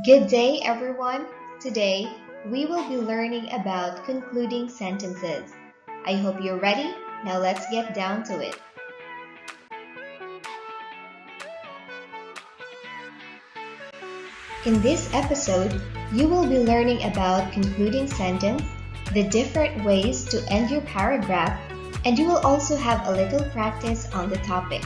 Good day, everyone. Today, we will be learning about concluding sentences. I hope you're ready. Now let's get down to it. In this episode, you will be learning about concluding sentence, the different ways to end your paragraph, and you will also have a little practice on the topic.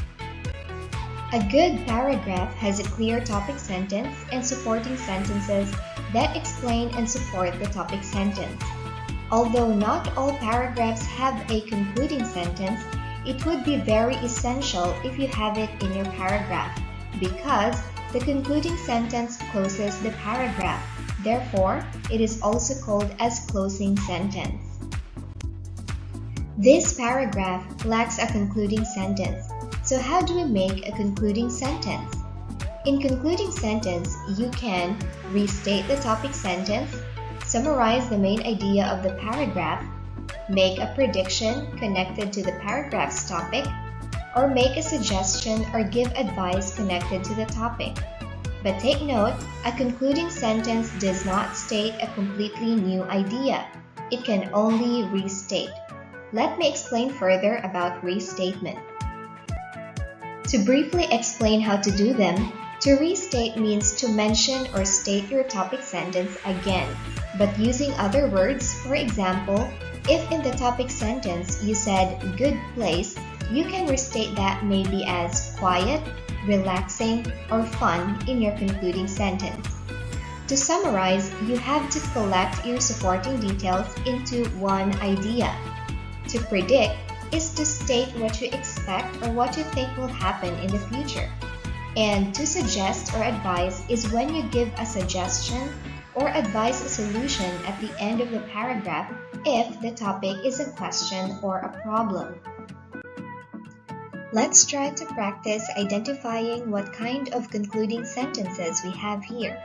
A good paragraph has a clear topic sentence and supporting sentences that explain and support the topic sentence. Although not all paragraphs have a concluding sentence, it would be very essential if you have it in your paragraph because the concluding sentence closes the paragraph. Therefore, it is also called as closing sentence. This paragraph lacks a concluding sentence. So how do we make a concluding sentence? In concluding sentence, you can restate the topic sentence, summarize the main idea of the paragraph, make a prediction connected to the paragraph's topic, or make a suggestion or give advice connected to the topic. But take note, a concluding sentence does not state a completely new idea. It can only restate. Let me explain further about restatement. To briefly explain how to do them, to restate means to mention or state your topic sentence again, but using other words. For example, if in the topic sentence you said good place, you can restate that maybe as quiet, relaxing, or fun in your concluding sentence. To summarize, you have to collect your supporting details into one idea. To predict is to state what you expect or what you think will happen in the future. And to suggest or advise is when you give a suggestion or advise a solution at the end of the paragraph if the topic is a question or a problem. Let's try to practice identifying what kind of concluding sentences we have here.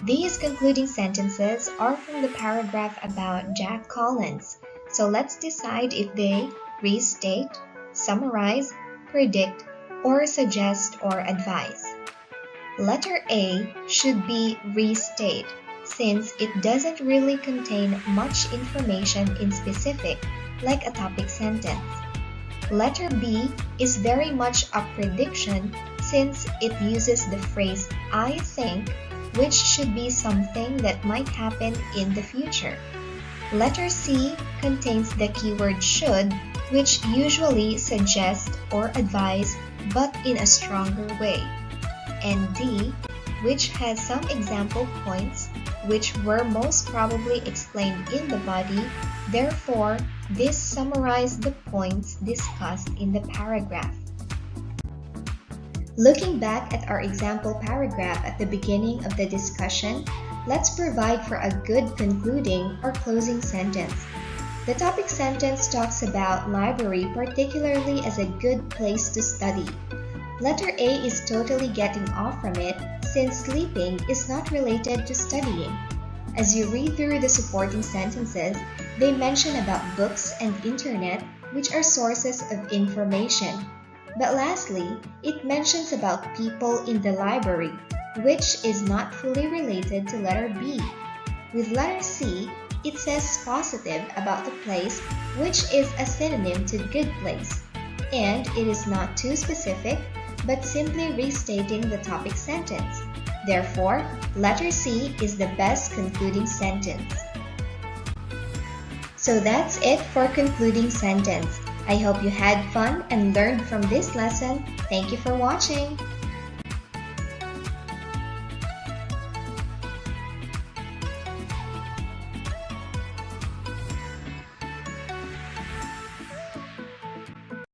These concluding sentences are from the paragraph about Jack Collins, so let's decide if they restate, summarize, predict, or suggest or advise. Letter A should be restate since it doesn't really contain much information in specific like a topic sentence. Letter B is very much a prediction since it uses the phrase I think, which should be something that might happen in the future. Letter C contains the keyword should, which usually suggests or advise but in a stronger way. And D, which has some example points which were most probably explained in the body, therefore this summarized the points discussed in the paragraph. Looking back at our example paragraph at the beginning of the discussion, let's provide for a good concluding or closing sentence. The topic sentence talks about library particularly as a good place to study. Letter A is totally getting off from it since sleeping is not related to studying. As you read through the supporting sentences, they mention about books and internet, which are sources of information. But lastly, it mentions about people in the library, which is not fully related to letter B. With letter C, it says positive about the place, which is a synonym to good place. And it is not too specific, but simply restating the topic sentence. Therefore, letter C is the best concluding sentence. So that's it for concluding sentence. I hope you had fun and learned from this lesson. Thank you for watching.